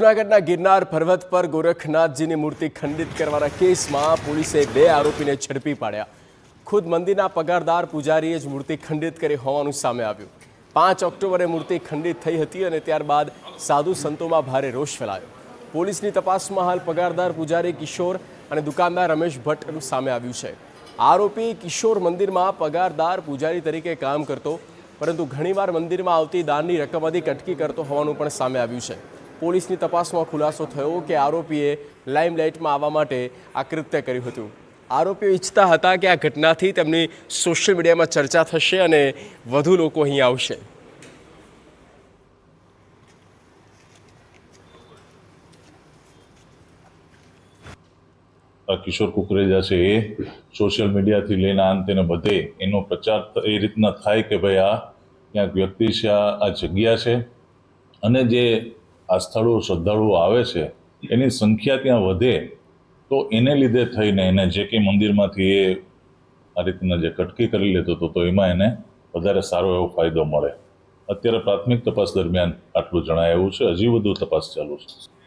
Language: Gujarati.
જૂનાગઢના ગિરનાર પર્વત પર ગોરખનાથજીની મૂર્તિ ખંડિત કરવાના કેસમાં પોલીસે 2 આરોપીને ઝડપી પાડ્યા. ખુદ મંદિરના પગારદાર પૂજારીએ જ મૂર્તિ ખંડિત કરી હોવાનું સામે આવ્યું. 5 ઓક્ટોબરે મૂર્તિ ખંડિત થઈ હતી અને ત્યારબાદ સાધુ સંતોમાં ભારે રોષ ફેલાયો. પોલીસની તપાસમાં હાલ પગારદાર પૂજારી કિશોર અને દુકાનદાર રમેશ ભટ્ટ સામે આવ્યું છે. આરોપી કિશોર મંદિરમાં પગારદાર પૂજારી તરીકે કામ કરતો, પરંતુ ઘણીવાર મંદિરમાં આવતી દાનની રકમથી અટકી કરતો હોવાનું પણ સામે આવ્યું છે. પોલીસની તપાસમાં ખુલાસો થયો કે આરોપીએ લાઇમલાઇટમાં આવવા માટે આ કૃત્ય કર્યું હતું. આરોપીઓ ઈચ્છતા હતા કે આ ઘટનાથી તેમની સોશિયલ મીડિયામાં ચર્ચા થશે અને વધુ લોકો અહીં આવશે. કિશોર કુકરેજા છે એ સોશિયલ મીડિયાથી લઈને અંતે બધે એનો પ્રચાર એ રીતના થાય કે ભાઈ આ ક્યાંક વ્યક્તિ છે, આ જગ્યા છે અને જે આસ્થાળુઓ શ્રદ્ધાળુઓ આવે છે એની સંખ્યા ત્યાં વધે, તો એને લીધે થઈને એને જે કંઈ મંદિરમાંથી એ આ રીતના જે કટકી કરી લેતો હતો તો એમાં એને વધારે સારો એવો ફાયદો મળે. અત્યારે પ્રાથમિક તપાસ દરમિયાન આટલું જણાય એવું છે. હજી વધુ તપાસ ચાલુ છે.